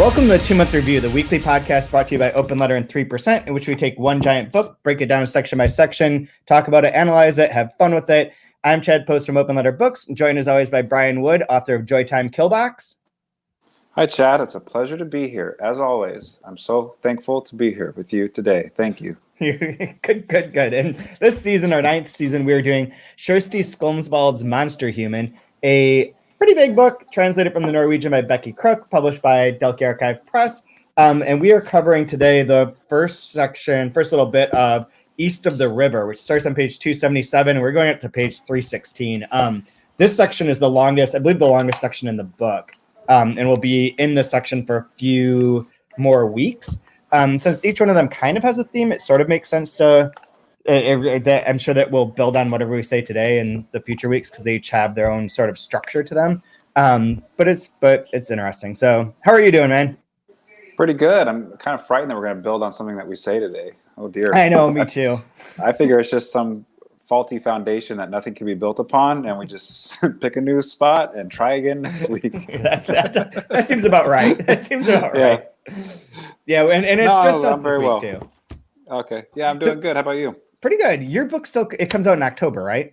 Welcome to the 2-Month Review, the weekly podcast brought to you by Open Letter and 3%, in which we take one giant book, break it down section by section, talk about it, analyze it, have fun with it. I'm Chad Post from Open Letter Books, joined as always by Brian Wood, author of Joytime Killbox. Hi, Chad. It's a pleasure to be here. As always, I'm so thankful to be here with you today. Thank you. Good. And this season, our 9th season, we're doing Kjersti Skomsvold's Monsterhuman, a pretty big book, translated from the Norwegian by Becky Crook, published by Dalkey Archive Press. And we are covering today the first little bit of East of the River, which starts on page 277. And we're going up to page 316. This section is the longest, I believe the longest section in the book. And will be in this section for a few more weeks. Since each one of them kind of has a theme, it sort of makes sense to... I'm sure that we'll build on whatever we say today in the future weeks because they each have their own sort of structure to them. But it's interesting. So how are you doing, man? Pretty good. I'm kind of frightened that we're going to build on something that we say today. Oh, dear. I know, me too. I figure it's just some faulty foundation that nothing can be built upon, and we just pick a new spot and try again next week. that seems about right. That seems about right. Yeah, and it's just us this week, too. Okay. Yeah, I'm doing good. How about you? Pretty good. Your book it comes out in October, right?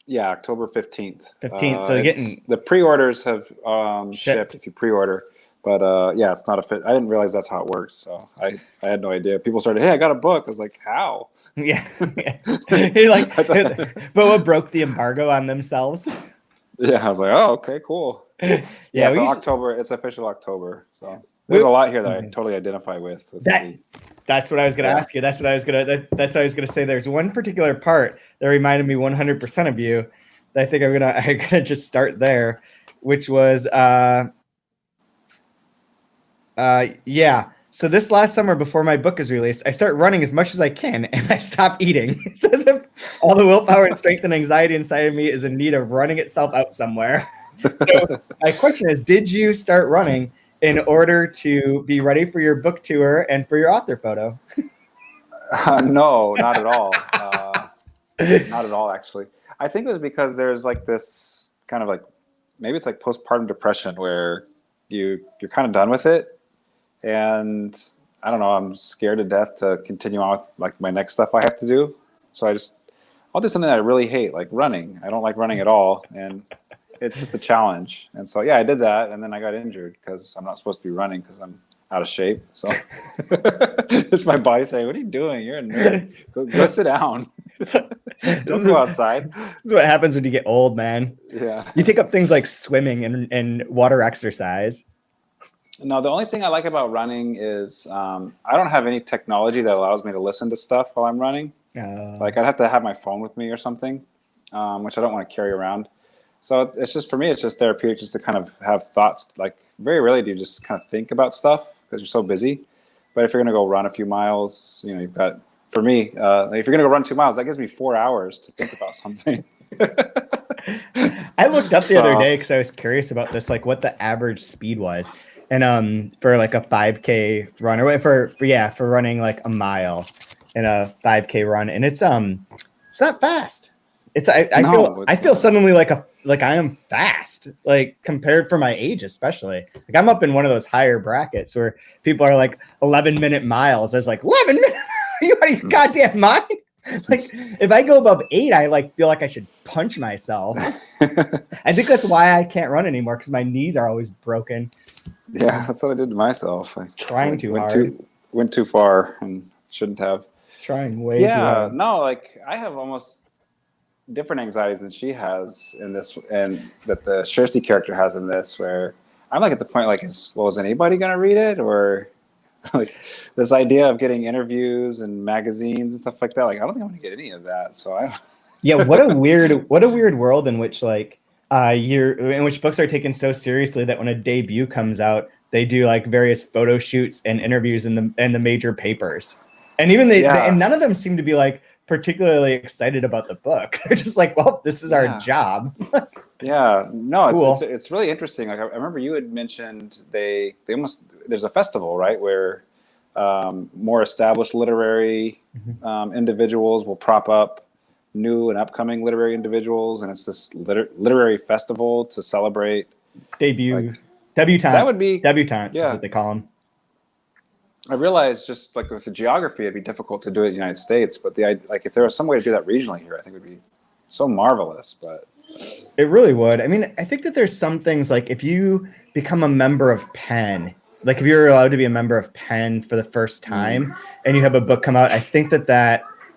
Yeah, October 15th. 15th. So you're getting... The pre-orders have shipped if you pre-order. But yeah, it's not a fit. I didn't realize that's how it works. So I had no idea. People started, hey, I got a book. I was like, how? Yeah. But what broke the embargo on themselves? Yeah, I was like, oh, okay, cool. Yeah, so October, it's official October. So there's a lot here that I totally identify with. That's what I was going to ask you. That's what I was going to say. There's one particular part that reminded me 100% of you that I think I'm gonna just start there, which was yeah. So this last summer before my book is released, I start running as much as I can and I stop eating. It's as if all the willpower and strength and anxiety inside of me is in need of running itself out somewhere. So my question is, did you start running in order to be ready for your book tour and for your author photo? No, not at all. Not at all, actually. I think it was because there's like this kind of like, maybe it's like postpartum depression where you're kind of done with it. And I don't know, I'm scared to death to continue on with like my next stuff I have to do. So I'll do something that I really hate, like running. I don't like running at all. And it's just a challenge. And so, yeah, I did that. And then I got injured because I'm not supposed to be running because I'm out of shape. So it's my body saying, what are you doing? You're a nerd. Go sit down. Don't go outside. This is what happens when you get old, man. Yeah. You take up things like swimming and water exercise. No, the only thing I like about running is I don't have any technology that allows me to listen to stuff while I'm running. Like I'd have to have my phone with me or something, which I don't want to carry around. So it's just, for me, it's just therapeutic just to kind of have thoughts. Like very rarely do you just kind of think about stuff because you're so busy. But if you're going to go run a few miles, you know, you've got, for me, if you're going to go run 2 miles, that gives me 4 hours to think about something. I looked up the other day because I was curious about this, like what the average speed was. And for like a 5K run, or for running like a mile in a 5K run, and it's not fast. I feel suddenly like I am fast, like compared for my age, especially. Like I'm up in one of those higher brackets where people are like 11-minute miles. I was like 11 minutes. You out of your goddamn mind? Like if I go above 8, I like feel like I should punch myself. I think that's why I can't run anymore because my knees are always broken. Yeah, that's what I did to myself. Went too far and shouldn't have. Trying way too hard. No, like I have almost different anxieties than she has in this, and that the Kjersti character has in this, where I'm like at the point like, is anybody gonna read it? Or like this idea of getting interviews and magazines and stuff like that. Like I don't think I'm gonna get any of that. So yeah, what a weird world in which like in which books are taken so seriously that when a debut comes out, they do like various photo shoots and interviews in the major papers, and even and none of them seem to be like particularly excited about the book. They're just like, well, this is our job. Yeah, no, cool. It's really interesting. Like I remember you had mentioned there's a festival, right, where more established literary individuals will prop up new and upcoming literary individuals, and it's this literary festival to celebrate debut Debutantes. That would be Debutantes is yeah. what they call them. I realized just like with the geography, it'd be difficult to do it in the United States, but like if there was some way to do that regionally here, I think it would be so marvelous. But It really would. I mean, I think that there's some things like if you become a member of Penn, like if you're allowed to be a member of Penn for the first time and you have a book come out, I think that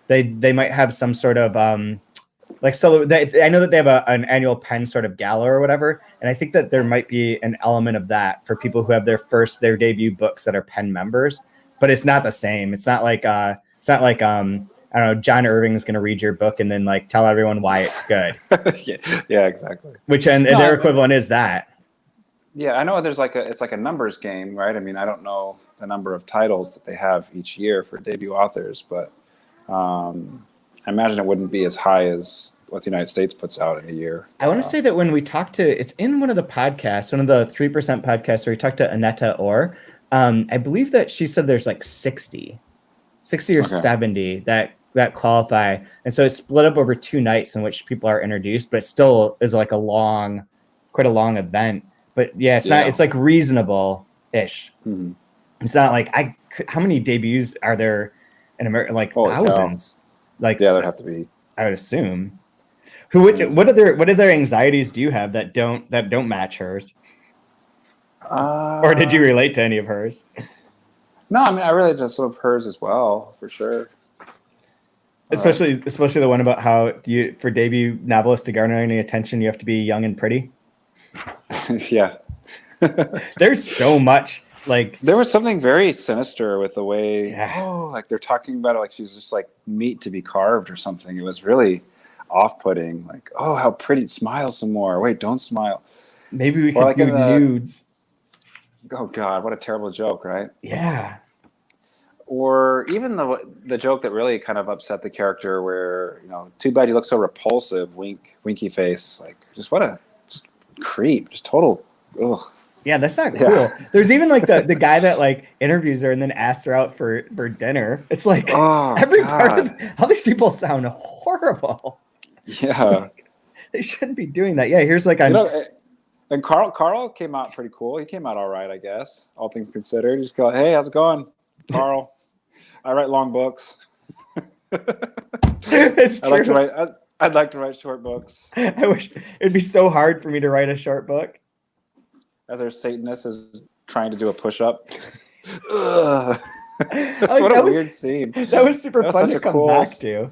they might have some sort of like, so I know that they have an annual Penn sort of gala or whatever, and I think that there might be an element of that for people who have their debut books that are Penn members, but it's not the same. It's not like I don't know, John Irving's going to read your book and then like tell everyone why it's good. yeah, exactly. Which and their equivalent is that. Yeah, I know there's it's like a numbers game, right? I mean, I don't know the number of titles that they have each year for debut authors, but I imagine it wouldn't be as high as what the United States puts out in a year. I want to say that when we talked to, it's in one of the podcasts, one of the 3% podcasts where we talked to Anetta Orr, I believe that she said there's like 60 or 70 that qualify. And so it's split up over 2 nights in which people are introduced, but it still is like quite a long event. But yeah, it's like reasonable-ish. Mm-hmm. It's not like how many debuts are there in America? Like thousands. Like there'd have to be. I would assume. What other anxieties do you have that don't match hers? Or did you relate to any of hers? No, I mean I relate to some of hers as well, for sure. Especially the one about how for debut novelists to garner any attention, you have to be young and pretty. Yeah. There's so much. Like there was something very sinister with the way like they're talking about it like she's just like meat to be carved or something. It was really off-putting. Like, oh, how pretty! Smile some more. Wait, don't smile. Maybe we could do nudes. Oh God, what a terrible joke, right? Yeah. Or even the joke that really kind of upset the character, where too bad you look so repulsive. Winky face. Like, just creep. Just total. Ugh. Yeah, that's not cool. Yeah. There's even like the guy that like interviews her and then asks her out for dinner. It's like every part of how these people sound horrible. Yeah. Like, they shouldn't be doing that. Yeah, here's like and Carl came out pretty cool. He came out all right, I guess. All things considered. He just go, hey, how's it going? Carl. I write long books. I'd like to write short books. I wish it'd be so hard for me to write a short book. As our Satanist is trying to do a push-up. What a weird scene. That was super fun to come back to.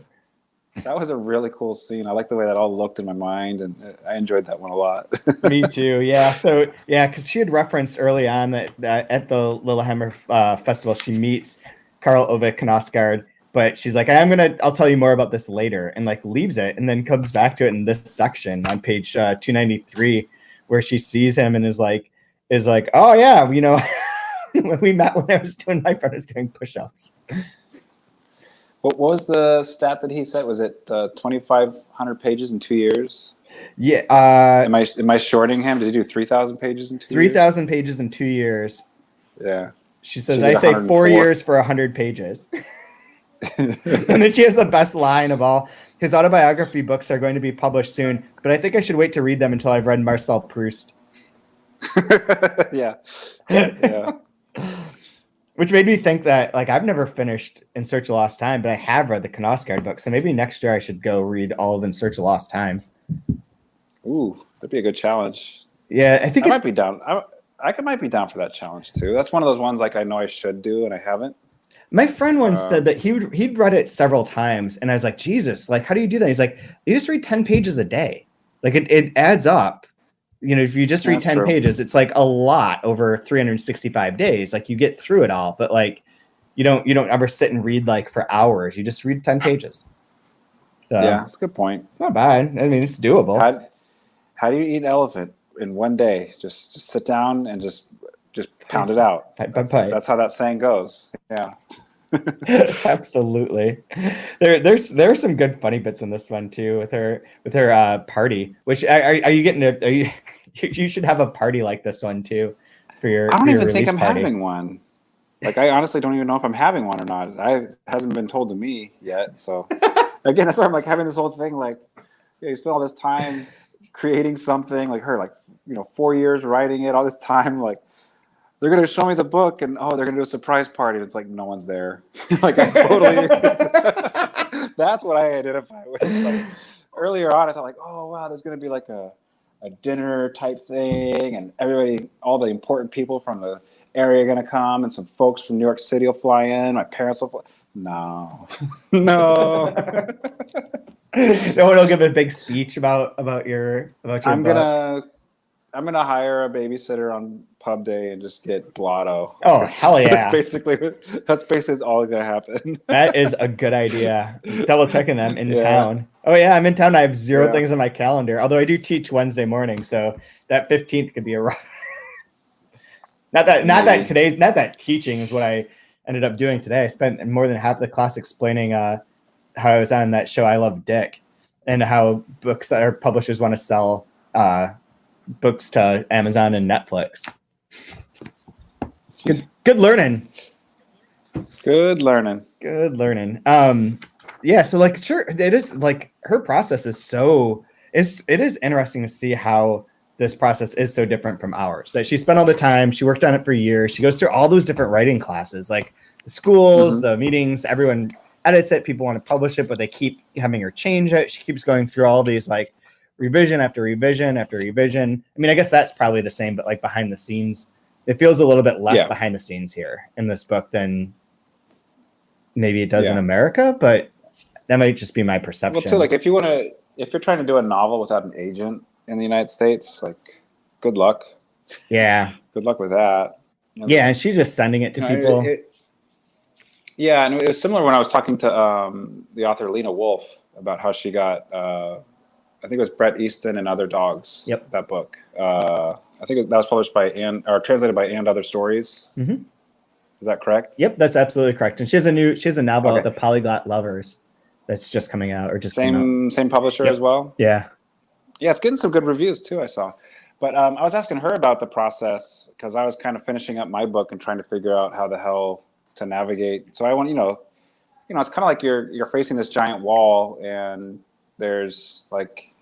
That was a really cool scene. I like the way that all looked in my mind, and I enjoyed that one a lot. Me too. Yeah. So because she had referenced early on that at the Lillehammer Festival, she meets Karl Ove Knausgaard, but she's like, I'll tell you more about this later, and like leaves it, and then comes back to it in this section on page 293. Where she sees him and is like, oh yeah, when we met when my friend was doing push-ups. What was the stat that he said? Was it 2,500 pages in 2 years? Yeah. Am I shorting him? Did he do 3,000 pages in 2 years? 3,000 pages in 2 years. Yeah. She says, I say 4 years for 100 pages. And then she has the best line of all. His autobiography books are going to be published soon, but I think I should wait to read them until I've read Marcel Proust. Yeah. Which made me think that, like, I've never finished In Search of Lost Time, but I have read the Knausgaard book, so maybe next year I should go read all of In Search of Lost Time. Ooh, that'd be a good challenge. Yeah, I think I might be down. I might be down for that challenge too. That's one of those ones like I know I should do and I haven't. My friend once said that he'd read it several times, and I was like, Jesus, like, how do you do that? He's like, you just read 10 pages a day. Like, it adds up. If you just read 10 pages, it's like a lot over 365 days. Like, you get through it all, but like, you don't ever sit and read like for hours. You just read 10 pages. So, yeah, that's a good point. It's not bad. I mean, it's doable. How do you eat an elephant in one day? Just sit down and just pound it out. That's how that saying goes. Yeah. Absolutely. There are some good funny bits in this one too with her party. Which are you getting? You should have a party like this one too for your. I don't even think I'm party. having one. Like, I honestly don't even know if I'm having one or not. It hasn't been told to me yet. So again, that's why I'm like having this whole thing. Like, you spend all this time creating something, like her, like, 4 years writing it, all this time, like they're gonna show me the book, and they're gonna do a surprise party. And it's like no one's there. Like I totally. That's what I identify with. Like, earlier on, I thought like, oh wow, there's gonna be like a dinner type thing, and everybody, all the important people from the area are gonna come, and some folks from New York City will fly in. My parents will fly. No, no. No one will give a big speech about your book. I'm gonna hire a babysitter on pub day and just get blotto. Oh, hell yeah! That's basically all gonna happen. That is a good idea. Double checking them in town. Oh yeah, I'm in town. I have zero things on my calendar. Although I do teach Wednesday morning, so that 15th could be a rough. Not that teaching is what I ended up doing today. I spent more than half the class explaining how I was on that show I Love Dick, and how books or publishers want to sell books to Amazon and Netflix. Good learning. Good learning. Yeah, so like sure, it is like her process is it is interesting to see how this process is so different from ours. That she spent all the time, she worked on it for years, she goes through all those different writing classes, like the schools, the meetings, everyone edits it, people want to publish it, but they keep having her change it. She keeps going through all these like revision after revision after revision. I mean, I guess that's probably the same, but like behind the scenes, it feels a little bit less behind the scenes here in this book than maybe it does in America, but that might just be my perception. Well, too, like if you're trying to do a novel without an agent in the United States, like good luck. Yeah. Good luck with that. Yeah, and she's just sending it to people. And it was similar when I was talking to the author Lena Wolf about how she got, I think it was Bret Easton and Other Dogs. Yep. That book. I think that was published by translated by And Other Stories. Mm-hmm. Is that correct? Yep, that's absolutely correct. And she has a novel, The Polyglot Lovers, that's just coming out, or just same publisher as well. Yeah. Yeah, it's getting some good reviews too, I saw. But I was asking her about the process because I was kind of finishing up my book and trying to figure out how the hell to navigate. So I want, it's kind of like you're facing this giant wall, and there's like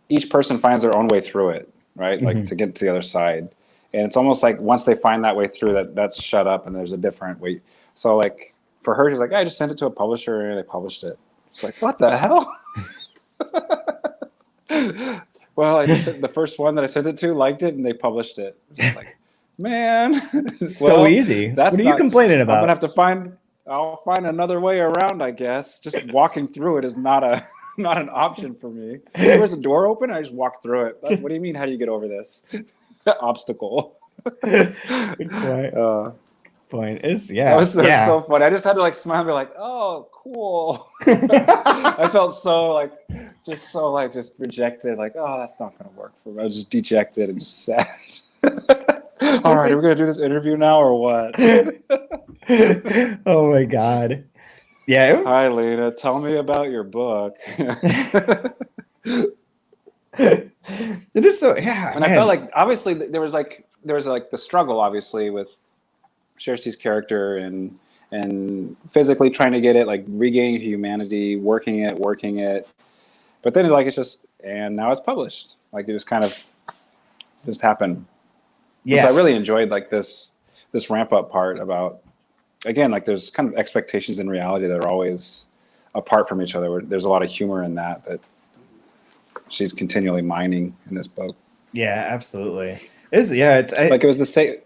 each person finds their own way through it, right? Mm-hmm. Like to get to the other side. And it's almost like once they find that way through, that's shut up and there's a different way. So like for her, she's like, I just sent it to a publisher and they published it. It's like, what the hell? Well, I just the first one that I sent it to liked it and they published it. Like, man, so easy. What are you complaining about? I'm gonna have to I'll find another way around, I guess. Just walking through it is not an option for me. If there was a door open, I just walked through it. What do you mean? How do you get over this obstacle? Good point. Is that was so funny. I just had to like smile and be like, oh, cool. I felt so just rejected. Like, oh, that's not gonna work for me. I was just dejected and just sad. All right, are we gonna do this interview now or what? Oh my god. Yeah. Hi, Lena. Tell me about your book. It is so And I felt like obviously there was like the struggle obviously with Kjersti's character and physically trying to get it, like regaining humanity, working it. But then and now it's published. Like it just kind of just happened. Yeah. So I really enjoyed like this ramp up part about, again, like there's kind of expectations and reality that are always apart from each other. There's a lot of humor in that she's continually mining in this book. Yeah, absolutely. It was the same.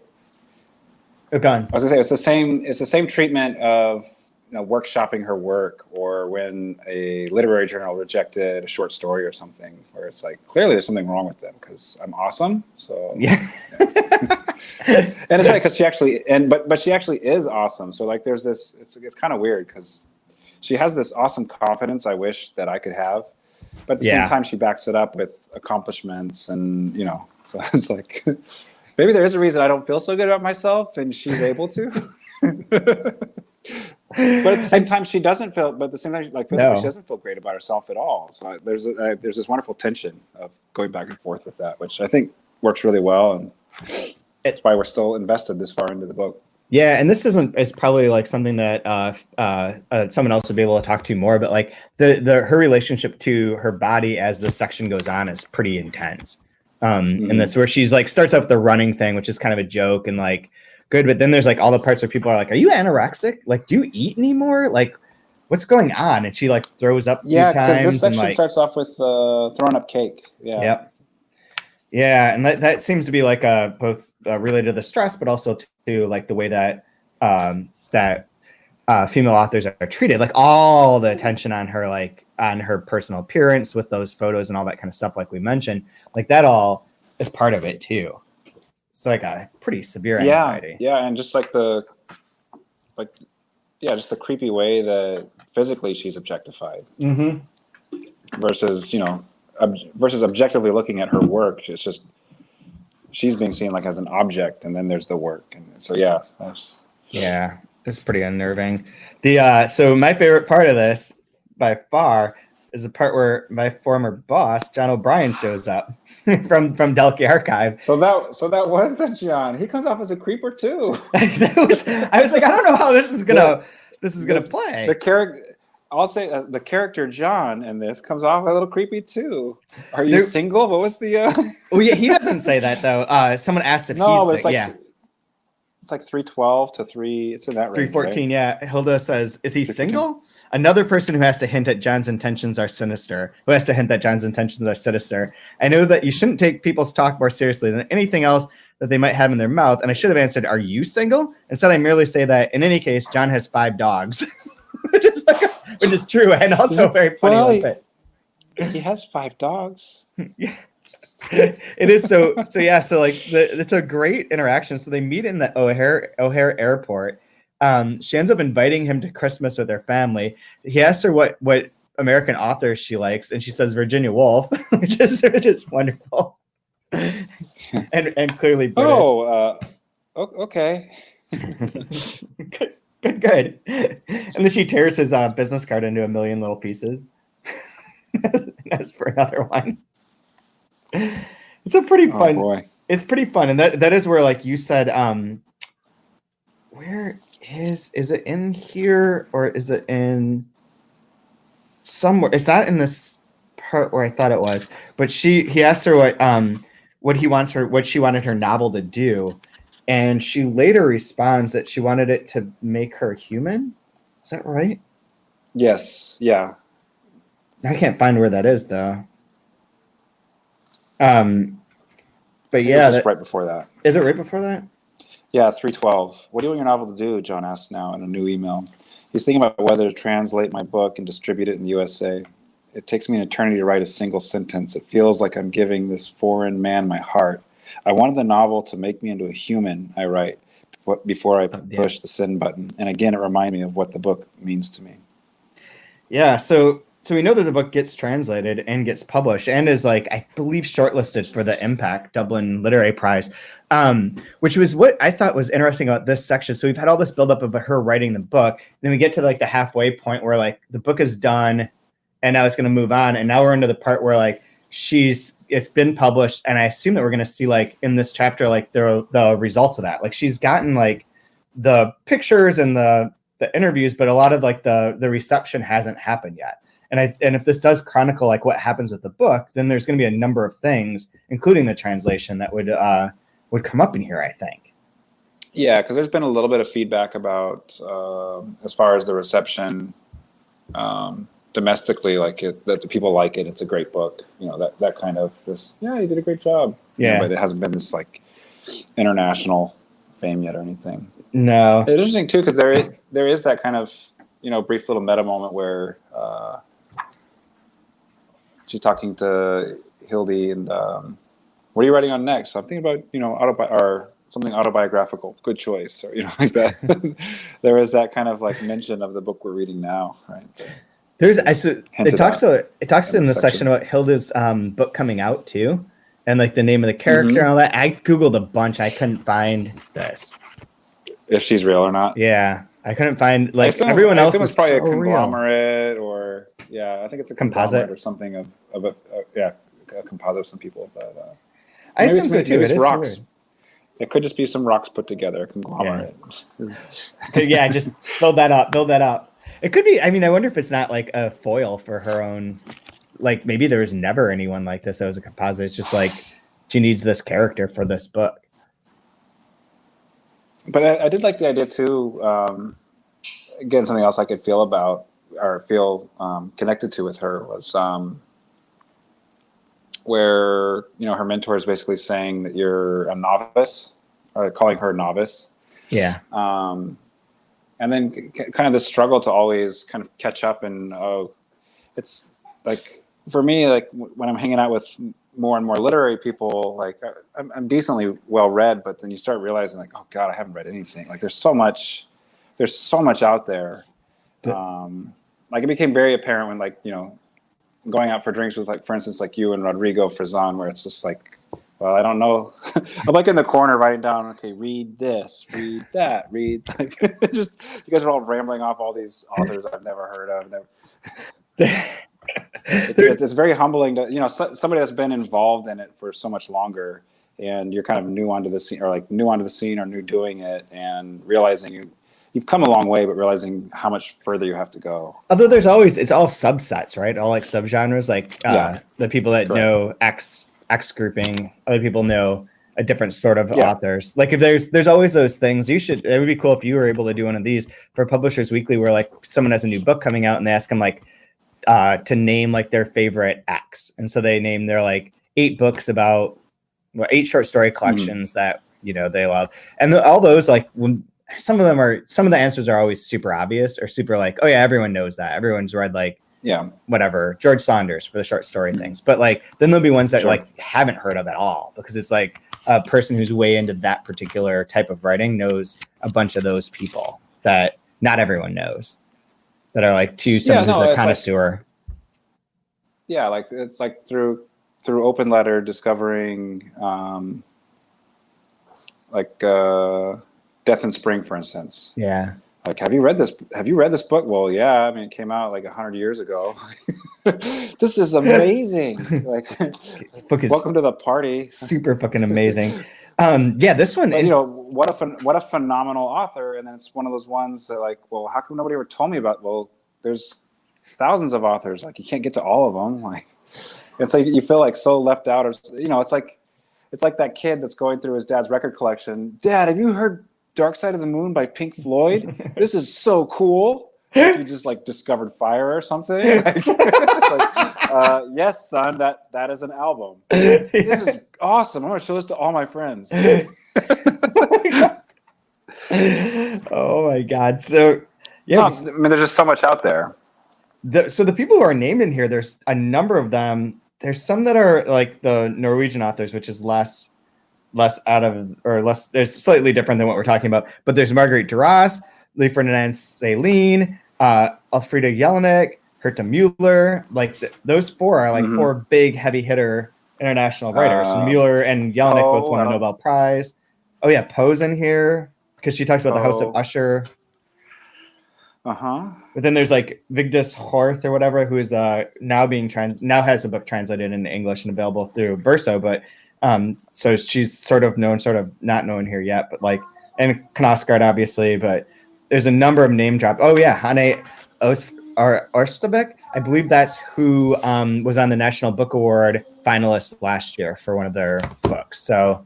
Oh, gone. I was gonna say it's the same treatment of workshopping her work, or when a literary journal rejected a short story or something, where it's like clearly there's something wrong with them because I'm awesome. So yeah. And it's right because she actually but she actually is awesome. So like there's this it's kind of weird because she has this awesome confidence I wish that I could have, but at the same time she backs it up with accomplishments and so it's like maybe there is a reason I don't feel so good about myself and she's able to. But at the same time, she doesn't feel. But at the same time, like physically, she doesn't feel great about herself at all. So there's this wonderful tension of going back and forth with that, which I think works really well, and it's why we're still invested this far into the book. Yeah, and this is probably like something that someone else would be able to talk to more, but like the her relationship to her body as the section goes on is pretty intense. And that's where she's like starts off the running thing, which is kind of a joke and like good, but then there's like all the parts where people are like, "Are you anorexic? Like, do you eat anymore? Like, what's going on?" And she like throws up a few because this times and section like, starts off with throwing up cake. Yeah. yep. Yeah, and that seems to be like both related to the stress, but also to like the way that female authors are treated. Like all the attention on her, like on her personal appearance with those photos and all that kind of stuff, like we mentioned, like that all is part of it too. It's like a pretty severe anxiety. Yeah, and just like just the creepy way that physically she's objectified versus versus objectively looking at her work. It's just she's being seen like as an object, and then there's the work, and so it's pretty unnerving. So my favorite part of this by far is the part where my former boss John O'Brien shows up from Dalkey Archive. So that was the John. He comes off as a creeper too. I was like, I don't know how this is gonna play. The character. I'll say the character John in this comes off a little creepy too. Are you single? What was the? Oh yeah, he doesn't say that though. Someone asked if he's like, yeah. It's like 312 to 3. It's in that range. 314. Right? Yeah. Hilda says, "Is he 314. Single?" Another person who has to hint at John's intentions are sinister. Who has to hint that John's intentions are sinister. I know that you shouldn't take people's talk more seriously than anything else that they might have in their mouth. And I should have answered, "Are you single?" Instead, I merely say that in any case, John has 5 dogs. which is true and also very funny. Well, he has 5 dogs. Yeah. It is so yeah. So like it's a great interaction. So they meet in the O'Hare Airport. She ends up inviting him to Christmas with her family. He asks her what American authors she likes, and she says Virginia Woolf, which is wonderful, and clearly British. Okay. Good. And then she tears his business card into a million little pieces. As for another one, it's a pretty fun. Oh boy. It's pretty fun, and that is where, like you said, where is it in here or is it in somewhere? It's not in this part where I thought it was, but he asked her what she wanted her novel to do. And she later responds that she wanted it to make her human. Is that right? Yes. Yeah. I can't find where that is though. But yeah, just right before that. Is it right before that? Yeah, 312. What do you want your novel to do? John asks now in a new email. He's thinking about whether to translate my book and distribute it in the USA. It takes me an eternity to write a single sentence. It feels like I'm giving this foreign man my heart. I wanted the novel to make me into a human, I write, before I push the send button. And again, it reminds me of what the book means to me. Yeah, so we know that the book gets translated and gets published and is, like, I believe, shortlisted for the Impact Dublin Literary Prize, which was what I thought was interesting about this section. So we've had all this buildup of her writing the book. Then we get to, like, the halfway point where, like, the book is done and now it's going to move on. And now we're into the part where, like, it's been published, and I assume that we're going to see, like, in this chapter, like, the results of that. Like, she's gotten, like, the pictures and the interviews, but a lot of, like, the reception hasn't happened yet. And if this does chronicle, like, what happens with the book, then there's going to be a number of things, including the translation, that would come up in here, I think. Yeah, because there's been a little bit of feedback about as far as the reception domestically, like that the people like it. It's a great book, that kind of just, yeah, you did a great job. Yeah, but it hasn't been this, like, international fame yet or anything. No, it's interesting too because there is that kind of brief little meta moment where she's talking to Hildy and what are you writing on next? So I'm thinking about something autobiographical. Good choice, or like that. There is that kind of, like, mention of the book we're reading now, right? It talks in the section about Hilda's book coming out too, and, like, the name of the character and all that. I googled a bunch. I couldn't find this. If she's real or not? Yeah, I couldn't find, like, everyone else. It's probably a conglomerate, or I think it's a composite or something of a composite of some people. But I assume so too. It is rocks. weird. It could just be some rocks put together, a conglomerate. Yeah, just build that up. It could be. I mean, I wonder if it's not like a foil for her own. Like maybe there was never anyone like this that was a composite. It's just like she needs this character for this book. But I did like the idea too. Again, something else I could feel about or feel connected to with her was where her mentor is basically saying that you're a novice, or calling her novice. Yeah. And then kind of the struggle to always kind of catch up, and it's like for me, like when I'm hanging out with more and more literary people, like I'm decently well read, but then you start realizing like, oh God, I haven't read anything. Like there's so much out there. Like it became very apparent when like, going out for drinks with like, for instance, like you and Rodrigo Frazan, where it's just like, well, I don't know. I'm like in the corner writing down, okay, read this, read that, read like just you guys are all rambling off all these authors I've never heard of. It's very humbling to somebody that's been involved in it for so much longer, and you're kind of new onto the scene or new doing it, and realizing you've come a long way, but realizing how much further you have to go. Although it's all subsets, right? All like subgenres, like the people that know X grouping, other people know a different sort of authors. Like if there's always those things. It would be cool if you were able to do one of these for Publishers Weekly, where like someone has a new book coming out and they ask them like to name like their favorite X, and so they name their like 8 books about 8 short story collections that they love, and all those like when. Some of the answers are always super obvious or super like, oh yeah, everyone knows that. Everyone's read like, whatever, George Saunders for the short story things. But like, then there'll be ones that like haven't heard of at all, because it's like a person who's way into that particular type of writing knows a bunch of those people that not everyone knows, that are like someone who's a connoisseur. Like, like it's like through Open Letter discovering Death in Spring, for instance. Yeah. Like, have you read this book? Well, yeah. I mean, it came out like 100 years ago. This is amazing. Like, book is welcome to the party. Super fucking amazing. This one. But, what a phenomenal author. And then it's one of those ones that like, well, how come nobody ever told me about? Well, there's thousands of authors. Like, you can't get to all of them. Like, it's like you feel like so left out, or it's like that kid that's going through his dad's record collection. Dad, have you heard Dark Side of the Moon by Pink Floyd? This is so cool. Like you just like discovered fire or something. Like, yes, son, that is an album. This is awesome. I'm gonna show this to all my friends. Oh my God. So I mean, there's just so much out there. So the people who are named in here, there's a number of them. There's some that are like the Norwegian authors, which is less out of, or less, there's slightly different than what we're talking about. But there's Marguerite Duras, Lee Ferdinand Céline, Elfriede Jelinek, Herta Müller. Like those 4 are like 4 big heavy hitter international writers. Müller and Jelinek both won a Nobel Prize. Oh yeah, Poe's in here because she talks about the House of Usher. But then there's like Vigdis Horth or whatever, who is now has a book translated into English and available through Verso, but so she's sort of known, sort of not known here yet, but like, and Knausgaard obviously, but there's a number of name drops. Oh yeah, Hanne Ørstabek, I believe that's who was on the National Book Award finalist last year for one of their books. So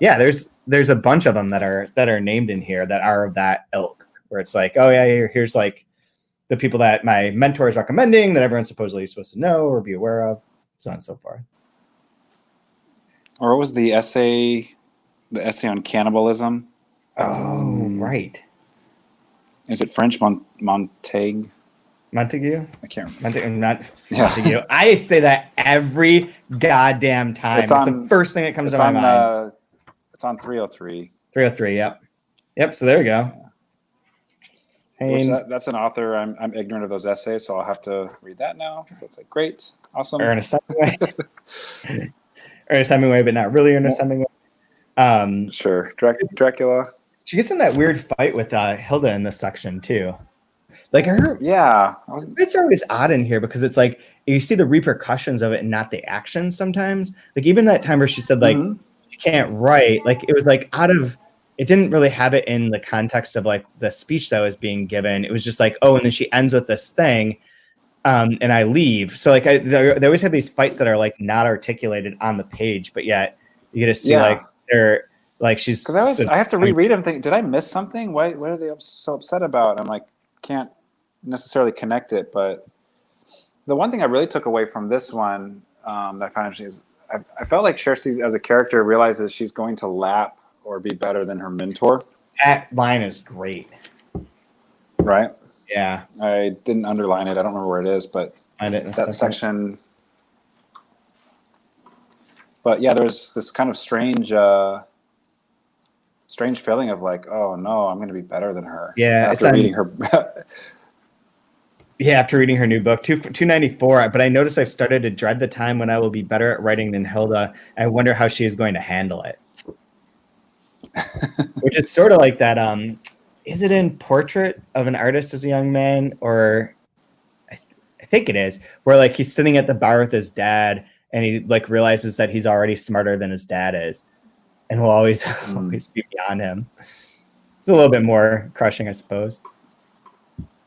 yeah, there's a bunch of them that are named in here that are of that ilk, where it's like, oh yeah, here's like the people that my mentor is recommending that everyone's supposedly supposed to know or be aware of, so on and so forth. Or what was the essay on cannibalism? Oh, right. Is it French? Montague? I can't remember. Montague. I say that every goddamn time. It's the first thing that comes to my mind. It's on 303. 303, yep. Yep, so there we go. That's an author. I'm ignorant of those essays, so I'll have to read that now. So it's like, great, awesome. Ernest Hemingway. Ernest Hemingway, but not really Ernest Hemingway. Sure. Dracula. She gets in that weird fight with Hilda in this section too. Like her, it's always odd in here because it's like you see the repercussions of it and not the action sometimes. Like even that time where she said like she can't write. Like it was like it didn't really have it in the context of like the speech that was being given. It was just like, oh, and then she ends with this thing, and I leave. So like they always have these fights that are like not articulated on the page, but yet you get to see like they're like she's because I have to reread them. Think, did I miss something? What are they so upset about? I'm like, can't necessarily connect it. But the one thing I really took away from this one that I found interesting is I felt like Kjersti as a character realizes she's going to lap or be better than her mentor. That line is great. Right? Yeah. I didn't underline it. I don't remember where it is, but that section. But yeah, there's this kind of strange feeling of like, oh no, I'm going to be better than her. Yeah. After reading her. Yeah, after reading her new book, 294. But I noticed I've started to dread the time when I will be better at writing than Hilda. I wonder how she is going to handle it. Which is sort of like that. Is it in Portrait of an Artist as a Young Man? Or I think it is, where like he's sitting at the bar with his dad and he like realizes that he's already smarter than his dad is and will always be beyond him. It's a little bit more crushing, I suppose.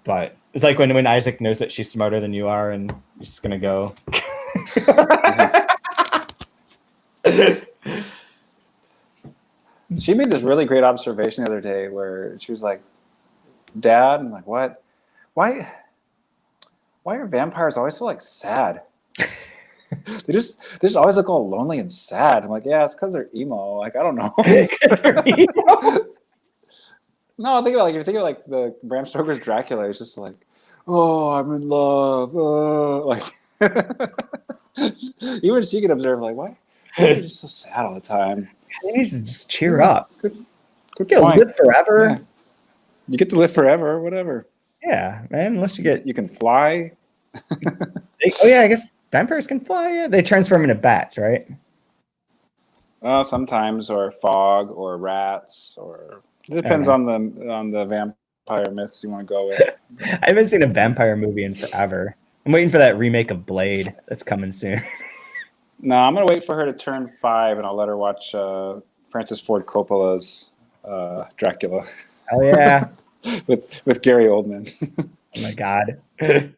But it's like when Isaac knows that she's smarter than you are and you're just going to go. She made this really great observation the other day where she was like, Dad, I'm like, what? Why are vampires always so like sad? They just always look all lonely and sad. I'm like, yeah, it's because they're emo. Like, I don't know. No, think about like if you think of like the Bram Stoker's Dracula, it's just like, oh, I'm in love. Like even she can observe like, why are you just so sad all the time? You need to just cheer up. Good you get to live forever. Yeah. You get to live forever, whatever. Yeah, man. Unless you can fly. Oh yeah, I guess vampires can fly. Yeah, they transform into bats, right? Sometimes, or fog, or rats, or it depends on the vampire myths you want to go with. I haven't seen a vampire movie in forever. I'm waiting for that remake of Blade that's coming soon. No, I'm gonna wait for her to turn 5, and I'll let her watch Francis Ford Coppola's Dracula. Oh yeah, with Gary Oldman. Oh my god, that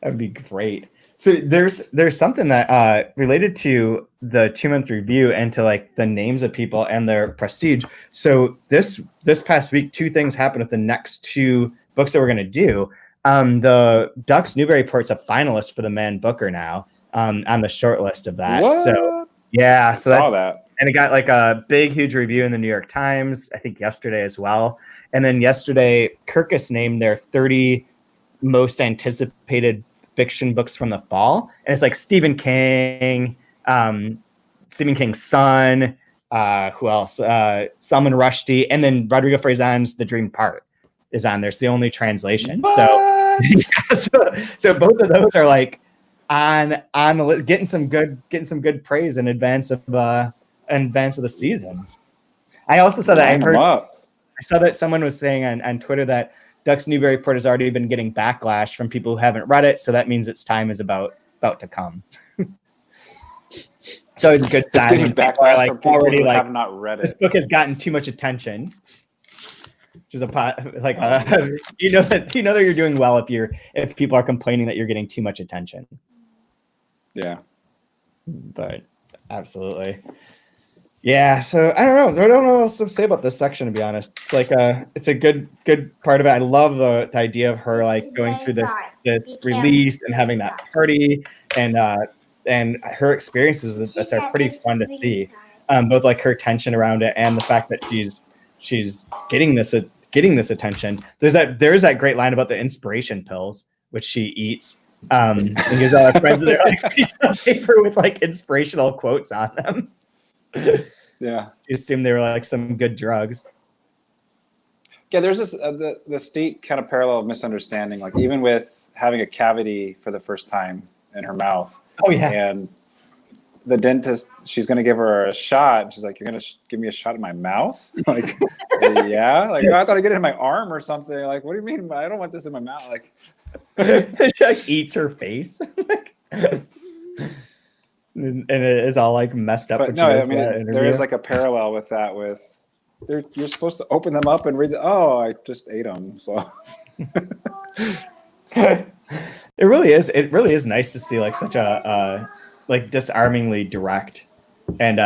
would be great. So there's something that related to the 2-month review and to like the names of people and their prestige. So this past week, 2 things happened with the next 2 books that we're gonna do. The Ducks Newbury Port's a finalist for the Man Booker now. On the short list of that. What? So yeah, so I saw that. And it got like a big, huge review in the New York Times, I think yesterday as well. And then yesterday, Kirkus named their 30 most anticipated fiction books from the fall. And it's like Stephen King's son, who else? Salman Rushdie, and then Rodrigo Frazan's The Dream Part is on there. It's the only translation. What? So both of those are like on the list, getting some good praise in advance of the seasons. I also saw that I saw that someone was saying on Twitter that Ducks Newbury Port has already been getting backlash from people who haven't read it, so that means its time is about to come. So it's a good sign when people are like already like have not read it. This book has gotten too much attention. Which is you know that you're doing well if people are complaining that you're getting too much attention. Yeah. But absolutely. Yeah, so I don't know what else to say about this section, to be honest. It's like it's a good part of it. I love the idea of her like going through this release and having that party and her experiences with this are pretty fun to see. Both like her tension around it and the fact that she's getting this attention. There's that great line about the inspiration pills which she eats. And gives all her friends their like piece of paper with like inspirational quotes on them. Yeah, you assume they were like some good drugs. Yeah, there's this the state kind of parallel of misunderstanding. Like even with having a cavity for the first time in her mouth. Oh yeah, and the dentist, she's gonna give her a shot. She's like, "You're gonna give me a shot in my mouth?" Like, yeah. Like, I thought I'd get it in my arm or something. Like, what do you mean? I don't want this in my mouth. Like. She like eats her face. and it is all like messed up. But When no, she I does mean, that there interview. is like a parallel with that. You're supposed to open them up and read. I just ate them. So It really is. It really is nice to see like such a like disarmingly direct and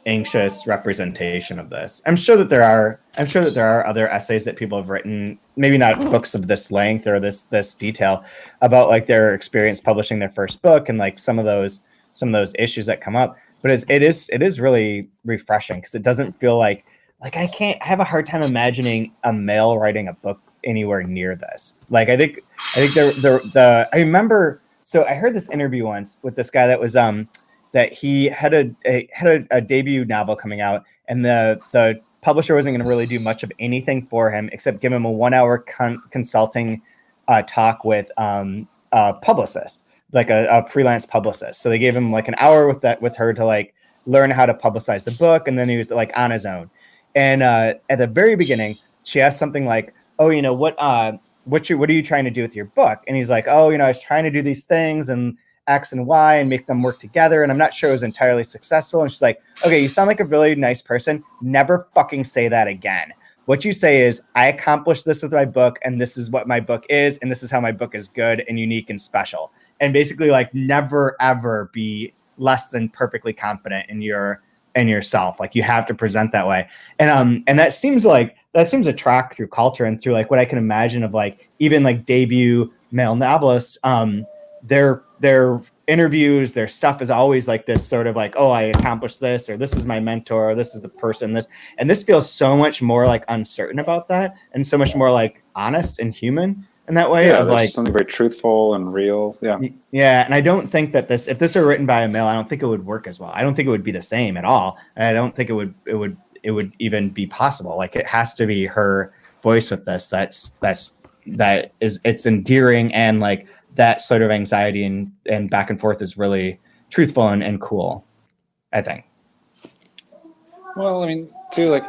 anxious representation of this. I'm sure that there are other essays that people have written, maybe not books of this length or this detail, about like their experience publishing their first book and like some of those issues that come up. But it is really refreshing because it doesn't feel like I have a hard time imagining a male writing a book anywhere near this. Like I think I remember. So I heard this interview once with this guy that was that he had a debut novel coming out, and the publisher wasn't going to really do much of anything for him except give him a 1 hour consulting talk with a publicist, like a freelance publicist. So they gave him like an hour with her to like learn how to publicize the book, and then he was like on his own. And at the very beginning, she asked something like, "Oh, what are you trying to do with your book?" And he's like, "Oh, I was trying to do these things and X and Y and make them work together, and I'm not sure it was entirely successful." And she's like, "Okay, you sound like a really nice person. Never fucking say that again. What you say is, I accomplished this with my book, and this is what my book is, and this is how my book is good and unique and special." And basically, like, never ever be less than perfectly confident in yourself. Like, you have to present that way. And that seems a track through culture and through like what I can imagine of like even like debut male novelists. Their interviews, their stuff is always like this sort of like, "Oh, I accomplished this," or "This is my mentor," or "This is the person." This feels so much more like uncertain about that, and so much more like honest and human in that way. Yeah, of there's like something very truthful and real. Yeah. Yeah, and I don't think that if this were written by a male, I don't think it would work as well. I don't think it would be the same at all. And I don't think it would even be possible. Like, it has to be her voice with this. It's endearing, and like that sort of anxiety and back and forth is really truthful and cool, I think. Well, I mean, too, like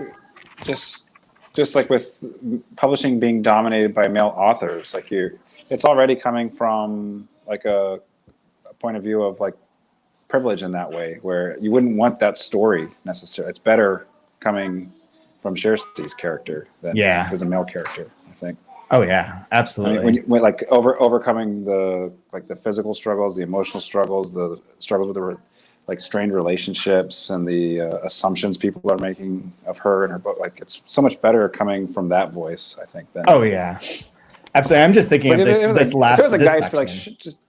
just like with publishing being dominated by male authors, like it's already coming from like a point of view of like privilege in that way, where you wouldn't want that story necessarily. It's better coming from Kjersti's character than if it was a male character, I think. Oh yeah, absolutely. I mean, when like overcoming the physical struggles, the emotional struggles, the struggles with the like strained relationships and the assumptions people are making of her and her book, like it's so much better coming from that voice, I think. Than, oh yeah, absolutely. I'm just thinking of this last. If it was a guy, he'd be like, he'd just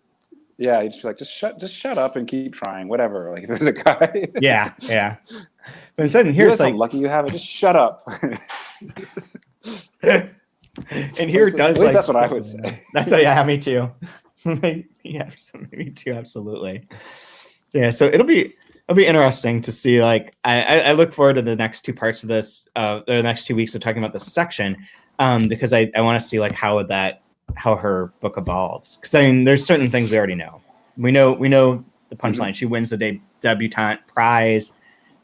be like, just shut up and keep trying, whatever. Like if it was a guy. yeah. But instead, here it's like, lucky you have it. Just shut up. And here it does. At least like, that's what I would say. That's what, yeah, me too. Yeah, me too, absolutely. So, yeah, so it'll be interesting to see. Like, I look forward to the next two parts of this, the next 2 weeks of talking about this section, because I want to see like how her book evolves. Because I mean, there's certain things we already know. We know the punchline. Mm-hmm. She wins the debutante prize.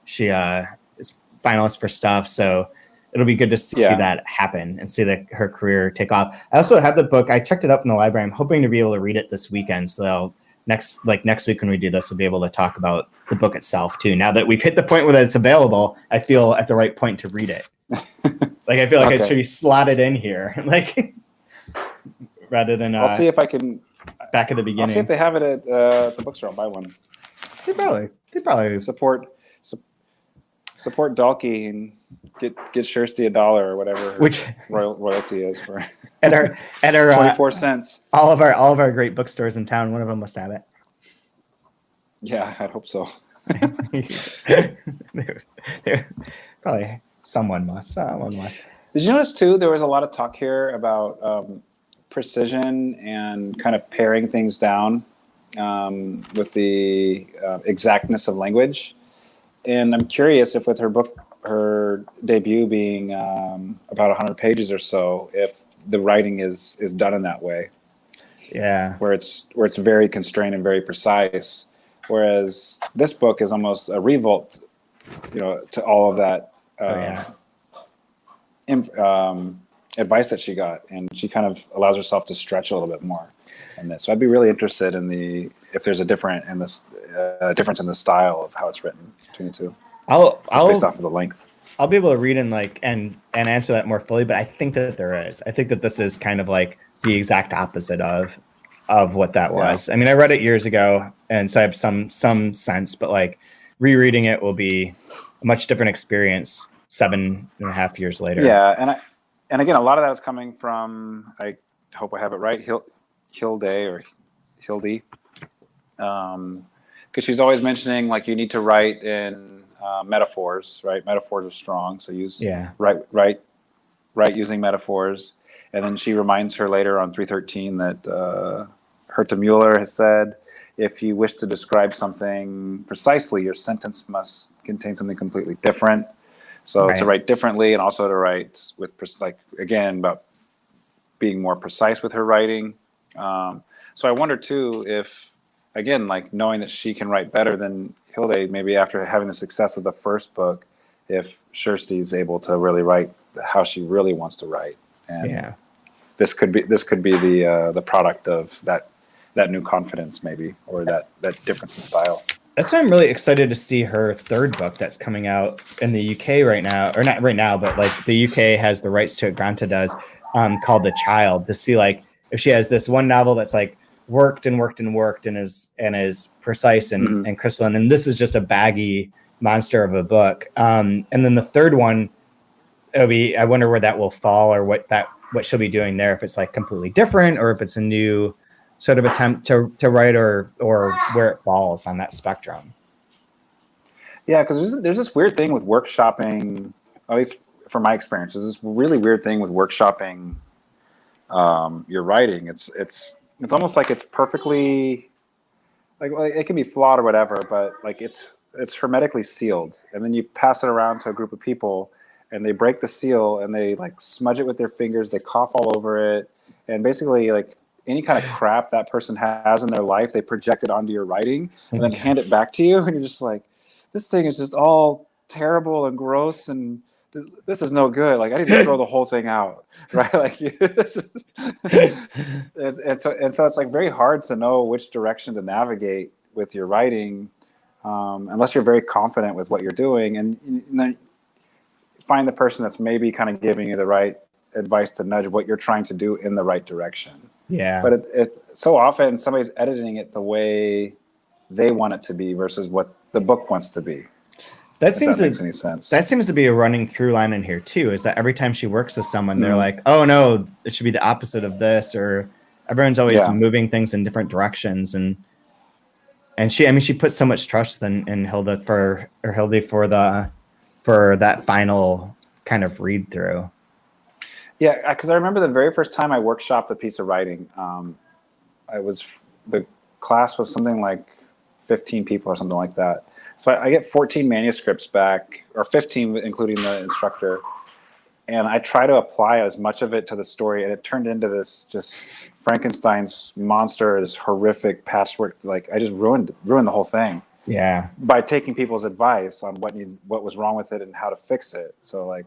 She is finalist for stuff. So it'll be good to see that happen and see her career take off. I also have the book. I checked it up in the library. I'm hoping to be able to read it this weekend. So next week when we do this, we'll be able to talk about the book itself too. Now that we've hit the point where it's available, I feel at the right point to read it. Like, I feel like it should be slotted in here, like rather than. I'll see if I can. Back at the beginning. I'll see if they have it at the bookstore. I'll buy one. They probably support Dalkey and get Kjersti $1 or whatever which royalty is for at our 24 cents. All of our great bookstores in town, one of them must have it. Yeah, I'd hope so. Probably someone must. Did you notice too? There was a lot of talk here about precision and kind of paring things down with the exactness of language. And I'm curious if with her debut being about 100 pages or so, if the writing is done in that way. Yeah. Where it's very constrained and very precise. Whereas this book is almost a revolt, to all of that advice that she got, and she kind of allows herself to stretch a little bit more in this. So I'd be really interested in if there's a different difference in the style of how it's written between the two. I'll Based off of the length. I'll be able to read and answer that more fully, but I think that there is. I think that this is kind of like the exact opposite of what that was. I mean, I read it years ago, and so I have some sense, but like rereading it will be a much different experience 7.5 years later. Yeah, and again, a lot of that is coming from, I hope I have it right, Hilde, because she's always mentioning like you need to write in metaphors, right? Metaphors are strong, so write using metaphors. And then she reminds her later on 313 that Herta Mueller has said, if you wish to describe something precisely, your sentence must contain something completely different. So to write differently, and also to write with, like, again, about being more precise with her writing. So I wonder too if, again, like knowing that she can write better than Hilde, maybe after having the success of the first book, if Kjersti is able to really write how she really wants to write. And this could be the product of that new confidence, maybe, or that difference in style. That's why I'm really excited to see her third book that's coming out in the UK right now, or not right now, but like the UK has the rights to it. Granta does, called The Child, to see like if she has this one novel that's like worked and is precise and crystalline, and this is just a baggy monster of a book. And then the third one, it'll be, I wonder where that will fall, or what she'll be doing there, if it's like completely different, or if it's a new sort of attempt to write, or where it falls on that spectrum. Yeah, because there's this weird thing with workshopping, at least from my experience, there's this really weird thing with workshopping your writing. It's almost like it's perfectly, like it can be flawed or whatever, but like it's hermetically sealed, and then you pass it around to a group of people, and they break the seal, and they like smudge it with their fingers, they cough all over it, and basically like any kind of crap that person has in their life, they project it onto your writing and then hand it back to you, and you're just like, this thing is just all terrible and gross, and this is no good. Like, I need to throw the whole thing out, right? Like, and so it's like very hard to know which direction to navigate with your writing, unless you're very confident with what you're doing, and then find the person that's maybe kind of giving you the right advice to nudge what you're trying to do in the right direction. Yeah. But it so often somebody's editing it the way they want it to be versus what the book wants to be. That makes any sense. That seems to be a running through line in here too, is that every time she works with someone, they're like, oh no, it should be the opposite of this, or everyone's always moving things in different directions. And she puts so much trust in Hilde for that final kind of read through. Yeah, because I remember the very first time I workshopped a piece of writing, the class was something like 15 people or something like that. So I get 14 manuscripts back, or 15 including the instructor, and I try to apply as much of it to the story, and it turned into this just Frankenstein's monster, this horrific patchwork. Like, I just ruined the whole thing. Yeah. By taking people's advice on what was wrong with it and how to fix it. So like,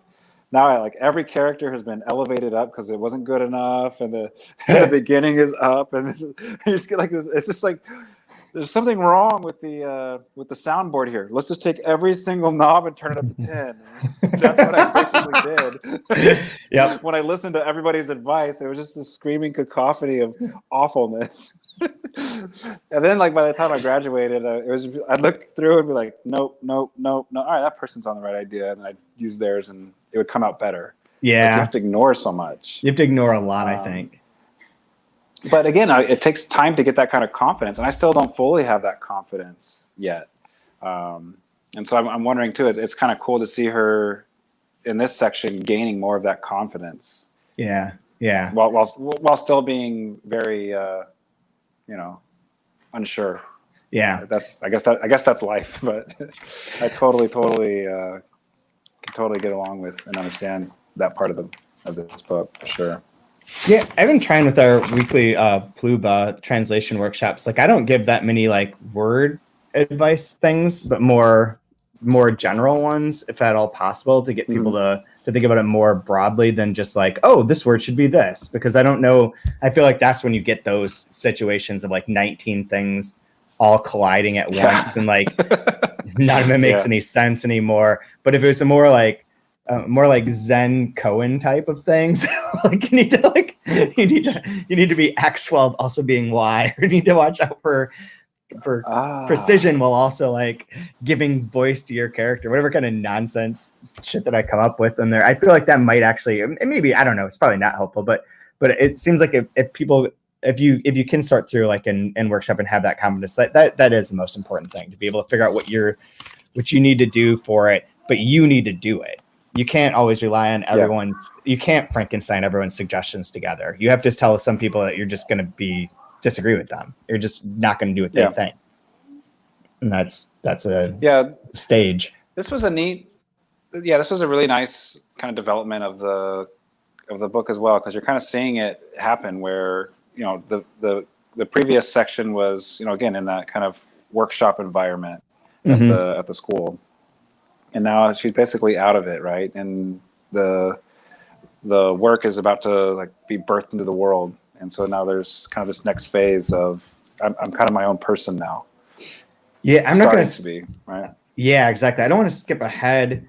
now every character has been elevated up because it wasn't good enough, and the beginning is up, and you just get like this. It's just like there's something wrong with the soundboard here. Let's just take every single knob and turn it up to 10. That's what I basically did. Yeah. When I listened to everybody's advice, it was just this screaming cacophony of awfulness. And then, like, by the time I graduated, I'd look through and be like, nope. All right, that person's on the right idea, and I'd use theirs, and it would come out better. Yeah, like, you have to ignore so much. You have to ignore a lot, I think. But again, it takes time to get that kind of confidence, and I still don't fully have that confidence yet. And so I'm wondering too. It's kind of cool to see her in this section gaining more of that confidence. Yeah. While still being very. Unsure. Yeah, I guess that's life, but I totally can totally get along with and understand that part of this book for sure. Yeah, I've been trying with our weekly Pluba translation workshops. Like, I don't give that many like word advice things, but more general ones, if at all possible, to get people to think about it more broadly than just like, oh, this word should be this, because I don't know. I feel like that's when you get those situations of like 19 things all colliding at once, and like none of it makes any sense anymore. But if it was a more like Zen koan type of things, like you need to be X while also being Y, or you need to watch out for precision while also like giving voice to your character, whatever kind of nonsense shit that I come up with in there. I feel like that might actually, and maybe, I don't know, it's probably not helpful, but it seems like if you can sort through like in workshop and have that confidence, that is the most important thing, to be able to figure out what you need to do for it, but you need to do it. You can't always rely on you can't Frankenstein everyone's suggestions together. You have to tell some people that you're just going to disagree with them. You're just not going to do what they think. And that's a stage. This was a really nice kind of development of the book as well, because you're kind of seeing it happen where, you know, the previous section was, you know, again, in that kind of workshop environment at the school. And now she's basically out of it, right? And the work is about to like be birthed into the world. And so now there's kind of this next phase of I'm kind of my own person now. Yeah, I'm not going to be, right? Yeah, exactly. I don't want to skip ahead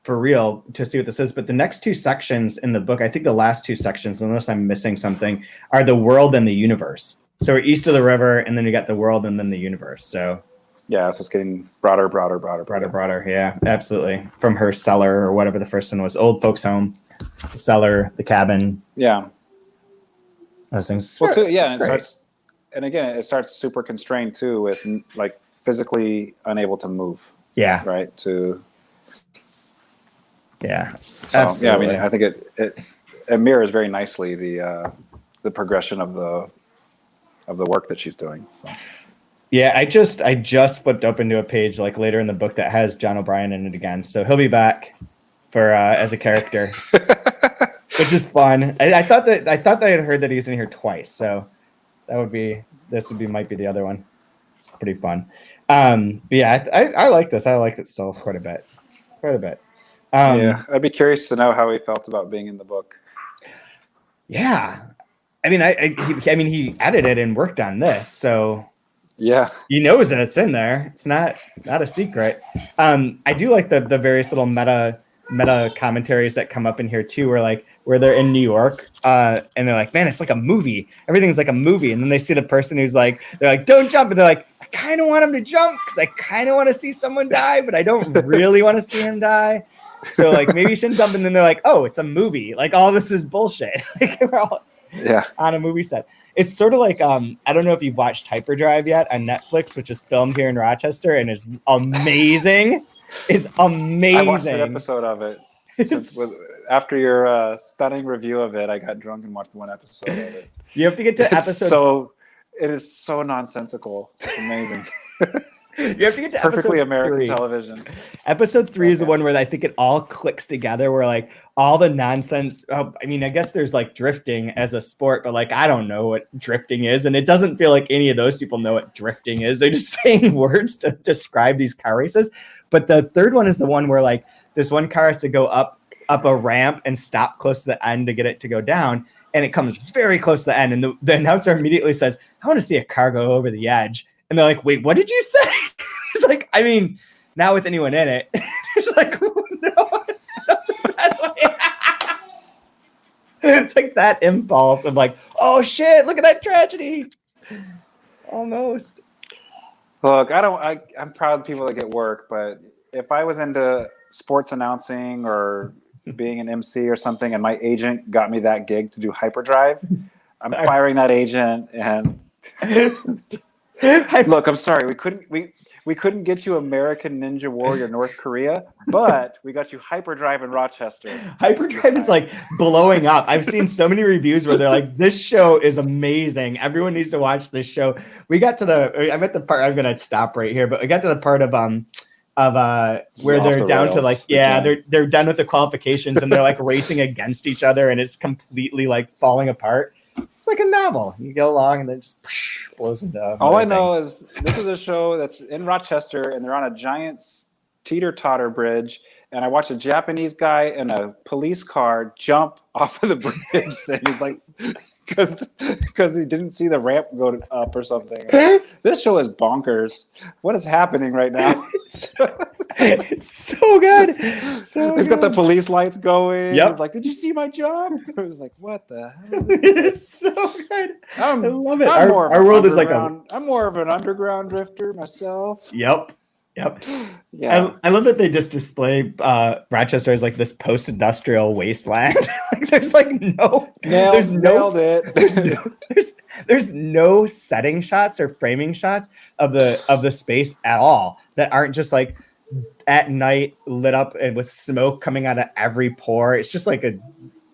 for real to see what this is, but the next two sections in the book, I think the last two sections, unless I'm missing something, are the world and the universe. So we're east of the river, and then you got the world and then the universe. So yeah, so it's getting broader. Yeah, absolutely. From her cellar or whatever the first one was, old folks' home, the cellar, the cabin. Yeah. Those things. Well, too, yeah, and it starts super constrained too, with like physically unable to move. Yeah. Right. Yeah. So, absolutely. yeah, I mean, I think it mirrors very nicely the progression of the work that she's doing. So. Yeah, I just flipped open to a page like later in the book that has John O'Brien in it again, so he'll be back for as a character, which is fun. I thought that I had heard that he's in here twice, so might be the other one. It's pretty fun. But yeah, I like this. I like it still quite a bit. Yeah, I'd be curious to know how he felt about being in the book. Yeah, I mean, he edited and worked on this, so. Yeah, he knows that it's in there. It's not a secret. I do like the various little meta commentaries that come up in here too, where they're in New York, and they're like, man, it's like a movie. Everything's like a movie. And then they see the person who's like, they're like, don't jump, and they're like, I kind of want him to jump because I kind of want to see someone die, but I don't really want to see him die. So like maybe you shouldn't jump. And then they're like, oh, it's a movie. Like all this is bullshit. Like we're all on a movie set. It's sort of like I don't know if you've watched Hyperdrive yet on Netflix, which is filmed here in Rochester and is amazing. It's amazing. I watched an episode of it. After your stunning review of it, I got drunk and watched one episode of it. You have to get to episode. It is so nonsensical. It's amazing. You have to get to perfectly episode American 3. Television. Episode 3 is the one where I think it all clicks together, where like all the nonsense. I mean, I guess there's like drifting as a sport, but like I don't know what drifting is, and it doesn't feel like any of those people know what drifting is. They're just saying words to describe these car races. But the third one is the one where like this one car has to go up a ramp and stop close to the end to get it to go down, and it comes very close to the end, and the announcer immediately says, "I want to see a car go over the edge." And they're like, wait, what did you say? He's like, I mean, not with anyone in it. He's like, no. That's what it's like that impulse of like, oh shit, look at that tragedy. Almost. Look, I'm proud of people that get work, but if I was into sports announcing or being an MC or something and my agent got me that gig to do Hyperdrive, I'm firing that agent and look, I'm sorry. We couldn't get you American Ninja Warrior North Korea, but we got you Hyperdrive in Rochester. Hyperdrive is like blowing up. I've seen so many reviews where they're like, this show is amazing. Everyone needs to watch this show. I'm at the part, I'm going to stop right here, but I got to the part of where they're down to like, they're done with the qualifications and they're like racing against each other and it's completely like falling apart. It's like a novel. You go along and then just blows into. All I know is this is a show that's in Rochester and they're on a giant teeter-totter bridge and I watched a Japanese guy in a police car jump off of the bridge thing. He's like, because he didn't see the ramp go up or something. This show is bonkers. What is happening right now? It's so good. So he's got the police lights going. Yep. He's like, "Did you see my jump?" I was like, "What the hell?" It's so good. I love it. Our world is like I'm more of an underground drifter myself. Yep. Yeah. I love that they just display Rochester as like this post-industrial wasteland. Like there's like nailed it. There's no setting shots or framing shots of the space at all that aren't just like at night lit up and with smoke coming out of every pore. It's just like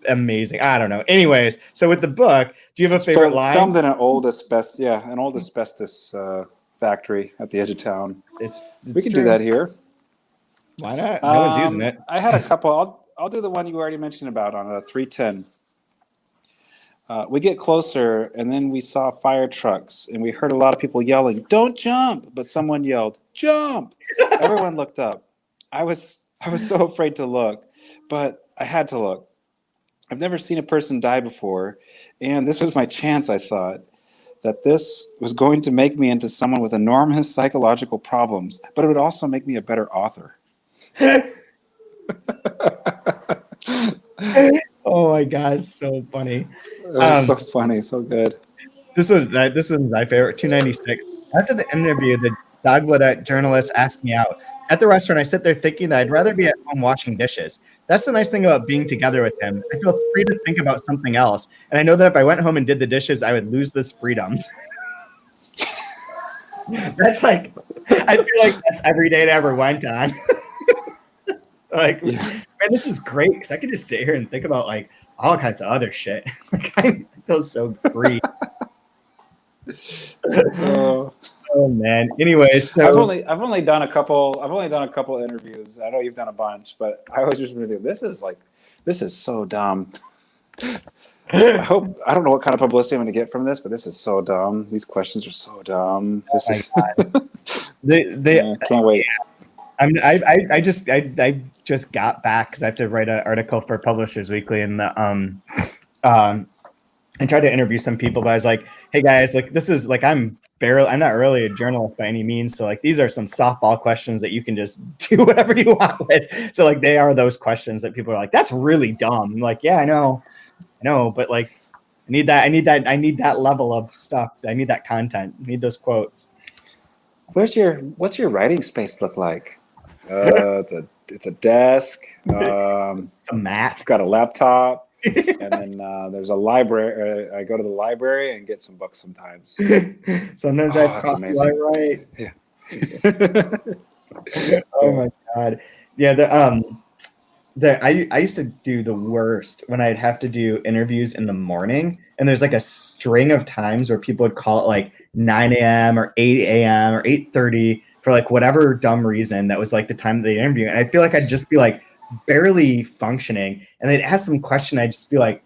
amazing. I don't know. Anyways, so with the book, do you have a favorite line? Filmed in an old asbestos factory at the edge of town. It's we can do that here. Why not? No one's using it. I had a couple. I'll do the one you already mentioned about on 310. We get closer, and then we saw fire trucks, and we heard a lot of people yelling, "Don't jump!" But someone yelled, "Jump!" Everyone looked up. I was so afraid to look, but I had to look. I've never seen a person die before, and this was my chance, I thought, that this was going to make me into someone with enormous psychological problems, but it would also make me a better author. Oh my God, it's so funny. It was so funny, so good. This was my favorite, 296. After the interview, the Dogwood journalist asked me out. At the restaurant, I sit there thinking that I'd rather be at home washing dishes. That's the nice thing about being together with him. I feel free to think about something else. And I know that if I went home and did the dishes, I would lose this freedom. That's like, I feel like that's every date I ever went on. Like, man, this is great because I could just sit here and think about like all kinds of other shit. Like, I feel so free. Oh man. Anyways, so I've only done a couple interviews. I know you've done a bunch, but I always just remember this is so dumb. I don't know what kind of publicity I'm going to get from this, but this is so dumb. These questions are so dumb. They can't wait. I just got back because I have to write an article for Publishers Weekly, and I tried to interview some people, but I was like, hey guys, like this is like I'm not really a journalist by any means, so like these are some softball questions that you can just do whatever you want with. So like they are those questions that people are like, that's really dumb. I'm like, yeah, I know, but like I need that level of stuff. I need that content. I need those quotes. What's your writing space look like? It's a desk. It's a mat. I've got a laptop. And then there's a library. I go to the library and get some books sometimes. Sometimes I write. Yeah. Oh my God. Yeah. I used to do the worst when I'd have to do interviews in the morning, and there's like a string of times where people would call it like 9 a.m. or 8 a.m. or 8:30 for like whatever dumb reason that was like the time of the interview, and I feel like I'd just be like barely functioning, and they'd ask some question, I'd just be like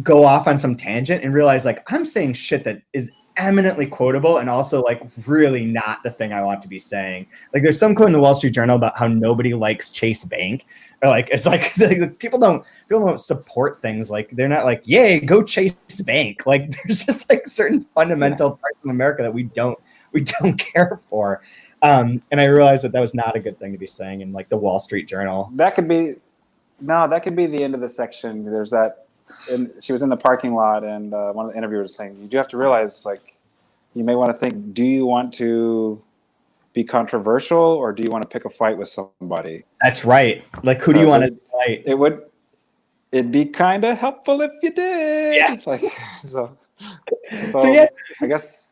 go off on some tangent and realize like I'm saying shit that is eminently quotable and also like really not the thing I want to be saying. Like there's some quote in the Wall Street Journal about how nobody likes Chase Bank, or like it's like people don't support things, like they're not like, yay, go Chase Bank. Like there's just like certain fundamental parts of America that we don't care for. And I realized that was not a good thing to be saying in like the Wall Street Journal. That could be the end of the section. There's that, and she was in the parking lot, and one of the interviewers was saying, you do have to realize, like, you may want to think, do you want to be controversial or do you want to pick a fight with somebody? That's right. Like, who do you want to fight? It'd be kind of helpful if you did. Yeah. Like, so yes. I guess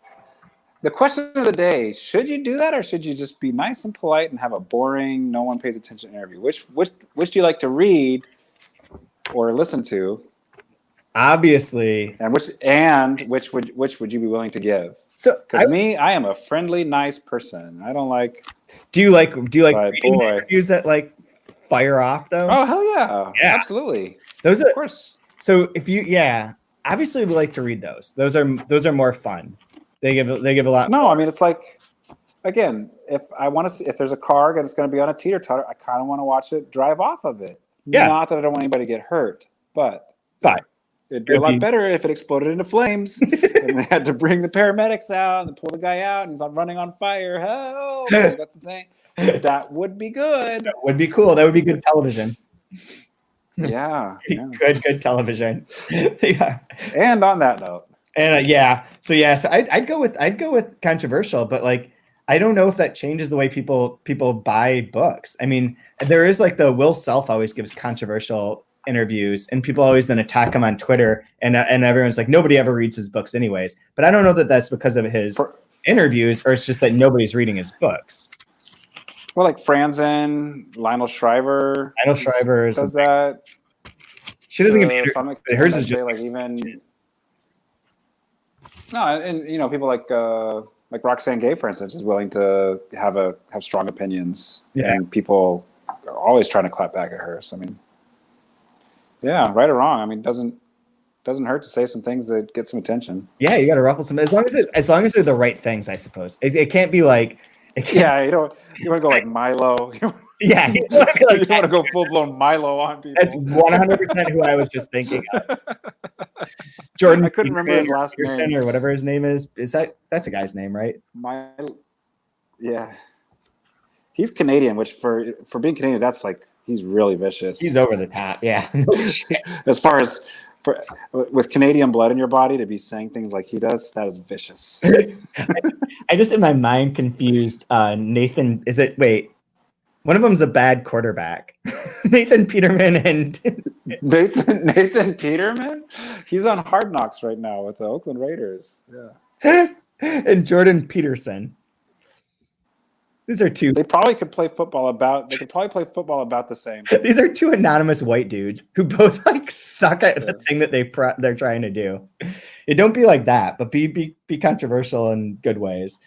the question of the day, should you do that or should you just be nice and polite and have a boring, no one pays attention interview? Which do you like to read or listen to? Obviously. And which would you be willing to give? So because I am a friendly, nice person. I don't like. Do you like reading interviews that like fire off though? Oh hell yeah, absolutely. Those of course. So obviously we like to read those. Those are more fun. They give a lot. No, I mean it's like again, if I want to see if there's a car and it's going to be on a teeter-totter, I kind of want to watch it drive off of it. Yeah. Not that I don't want anybody to get hurt, but it'd be a It'd lot be- better if it exploded into flames and they had to bring the paramedics out and pull the guy out and he's running on fire. Help! You got the thing. That would be good. That would be cool. That would be good television. Yeah. Good television. Yeah. And on that note. And so I'd go with controversial, but like I don't know if that changes the way people buy books. I mean, there is like the Will Self always gives controversial interviews, and people always then attack him on Twitter, and everyone's like, nobody ever reads his books anyways. But I don't know that that's because of his interviews, or it's just that nobody's reading his books. Well, like Franzen, Lionel Shriver. Does that. She doesn't give me interviews. Hers is just like even. No, and people like Roxane Gay, for instance, is willing to have strong opinions, and people are always trying to clap back at her. So I mean, yeah, right or wrong. I mean, doesn't hurt to say some things that get some attention. Yeah, you got to ruffle some. As long as they're the right things, I suppose. It can't be like. You want to go like Milo. Yeah, you want to go full blown Milo on people. That's 100% who I was just thinking of. Jordan. I couldn't remember his last name or whatever his name is. That's a guy's name, right? Yeah. He's Canadian, which for being Canadian, that's like he's really vicious. He's over the top. Yeah. As far as with Canadian blood in your body to be saying things like he does, that is vicious. I just in my mind confused Nathan. One of them's a bad quarterback. Nathan Peterman and Nathan Peterman? He's on Hard Knocks right now with the Oakland Raiders. Yeah. And Jordan Peterson. These are two. They probably could play football about the same. These are two anonymous white dudes who both like suck at the thing that they're trying to do. Don't be like that, but be controversial in good ways.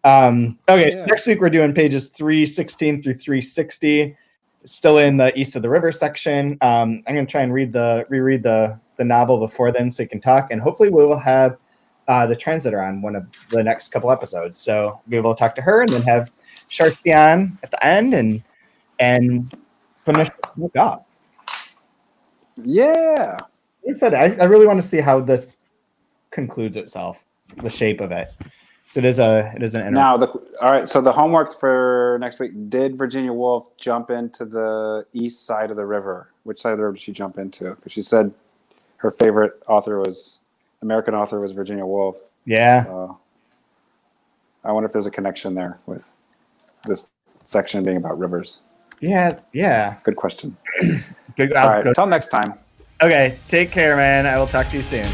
So next week we're doing pages 316 through 360, still in the East of the River section. I'm going to try and reread the novel before then so you can talk, and hopefully we will have the translator on one of the next couple episodes, so be able to talk to her and then have Kjersti on at the end and finish the book up. Yeah. Like I said, I really want to see how this concludes itself, the shape of it. So it is an now. All right. So the homework for next week: did Virginia Woolf jump into the east side of the river? Which side of the river did she jump into? Because she said her favorite American author was Virginia Woolf. Yeah. I wonder if there's a connection there with this section being about rivers. Yeah. Good question. All right. Till next time. Okay. Take care, man. I will talk to you soon.